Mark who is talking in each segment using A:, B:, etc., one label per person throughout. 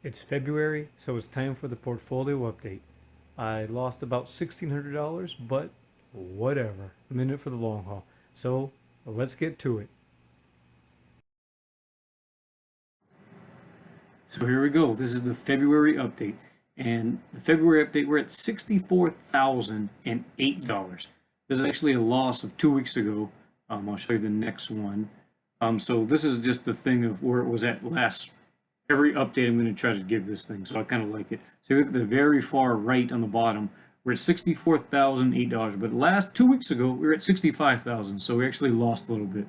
A: It's February, so it's time for the portfolio update. I lost about $1,600, but whatever. I'm in it for the long haul. So let's get to it. So here we go. This is the February update. And the February update, we're at $64,008. There's actually a loss of 2 weeks ago. I'll show you the next one. So this is just the thing of where it was at last. Every update I'm going to try to give this thing, so I kind of like it. So you look at the very far right on the bottom, we're at $64,008. But last 2 weeks ago, we were at 65,000. So we actually lost a little bit.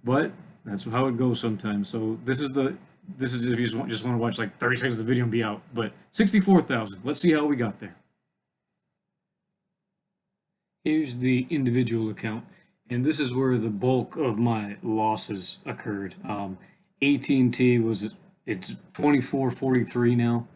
A: But that's how it goes sometimes. So this is if you just want to watch like 30 seconds of the video and be out. But 64,000. Let's see how we got there. Here's the individual account, and this is where the bulk of my losses occurred. AT&T was it's 24.43 now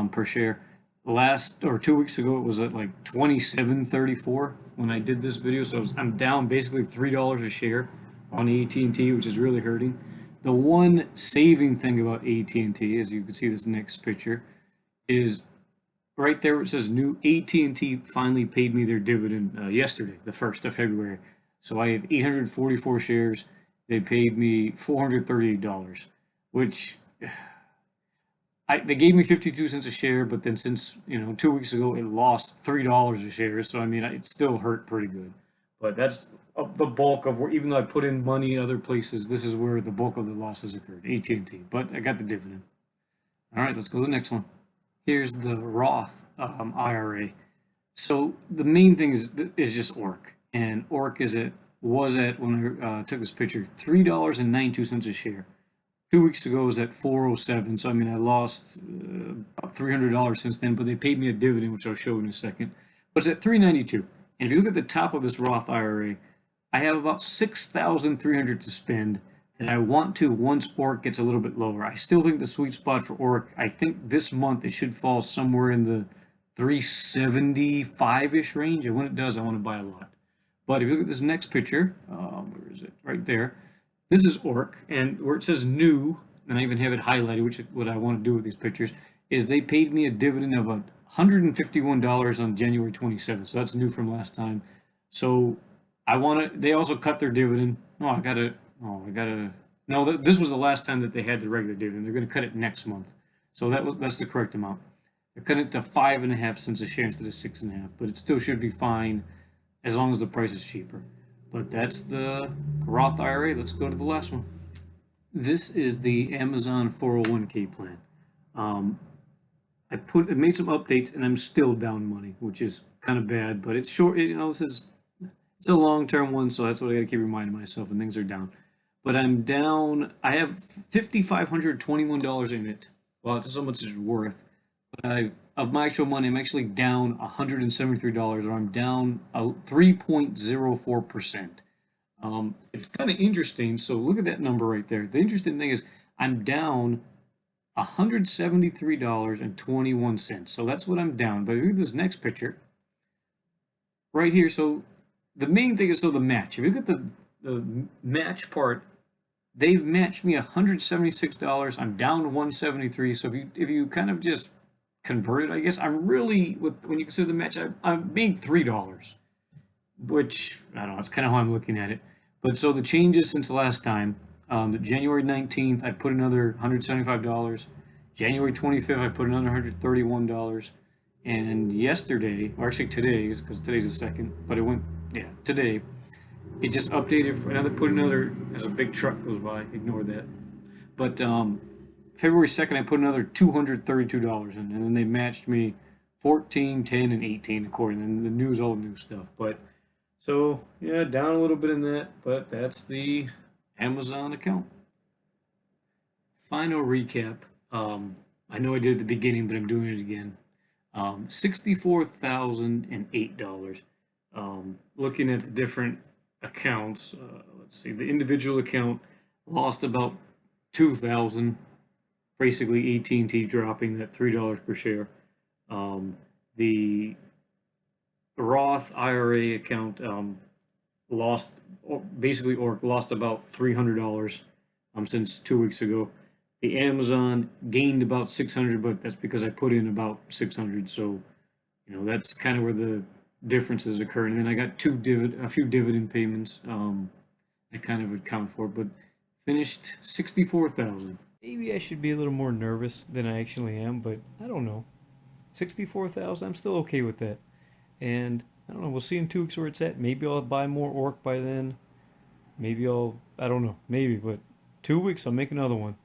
A: per share. Last or 2 weeks ago, it was at like 27.34 when I did this video. So I'm down basically $3 a share on AT&T, which is really hurting. The one saving thing about AT&T, as you can see this next picture, is right there where it says new. AT&T finally paid me their dividend yesterday, the 1st of February. So I have 844 shares. They paid me $438, which they gave me 52 cents a share, but then since 2 weeks ago it lost $3 a share, so I mean it still hurt pretty good. But that's the bulk of where, even though I put in money in other places, this is where the bulk of the losses occurred. AT&T, but I got the dividend. All right, let's go to the next one. Here's the Roth IRA. So the main thing is just ORC, and ORC was at when I took this picture $3.92 a share. 2 weeks ago it was at 407, so I mean I lost about $300 since then, but they paid me a dividend, which I'll show in a second. But it's at 392, and if you look at the top of this Roth IRA, I have about 6,300 to spend, and I want to once ORC gets a little bit lower. I still think the sweet spot for ORC, I think this month it should fall somewhere in the 375-ish range, and when it does, I want to buy a lot. But if you look at this next picture, where is it? Right there. This is ORC, and where it says new, and I even have it highlighted, which is what I want to do with these pictures, is they paid me a dividend of $151 on January 27th. So that's new from last time. So I want to, they also cut their dividend. No, no, this was the last time that they had the regular dividend. They're going to cut it next month. So that's the correct amount. They're cutting it to 5.5 cents a share instead of 6.5, but it still should be fine as long as the price is cheaper. But that's the Roth IRA. Let's go to the last one. This is the Amazon 401k plan. I made some updates, and I'm still down money, which is kind of bad. But it's short. It's a long-term one, so that's what I got to keep reminding myself. And things are down. But I'm down. I have $5,521 in it. Well, that's how much it's worth. But of my actual money, I'm actually down $173, or I'm down 3.04%. It's kind of interesting. So look at that number right there. The interesting thing is I'm down $173.21. So that's what I'm down. But look at this next picture right here. So the main thing is the match. If you look at the match part, they've matched me $176. I'm down to 173. So if you kind of just convert it, I guess I'm really, when you consider the match, I'm being $3, which I don't know. That's kind of how I'm looking at it. But so the changes since the last time, January 19th, I put another $175. January 25th, I put another $131. And yesterday, or actually today, because today's the second, but it went, yeah, today, it just updated for put another, as a big truck goes by, ignore that. But February 2nd, I put another $232 in, and then they matched me 14, 10, and 18 according, and the news, all new stuff. But so yeah, down a little bit in that, but that's the Amazon account. Final recap. I know I did at the beginning, but I'm doing it again. $64,008. Looking at the different accounts, let's see. The individual account lost about 2,000. Basically, AT&T dropping that $3 per share. The Roth IRA account lost, basically, or lost about $300 since 2 weeks ago. The Amazon gained about 600, but that's because I put in about 600. So, that's kind of where the differences occur. And then I got a few dividend payments. I kind of account for, but finished 64,000.
B: Maybe I should be a little more nervous than I actually am, but I don't know. 64,000, I'm still okay with that. And I don't know, we'll see in 2 weeks where it's at. Maybe I'll buy more orc by then. Maybe I don't know, maybe, but 2 weeks, I'll make another one.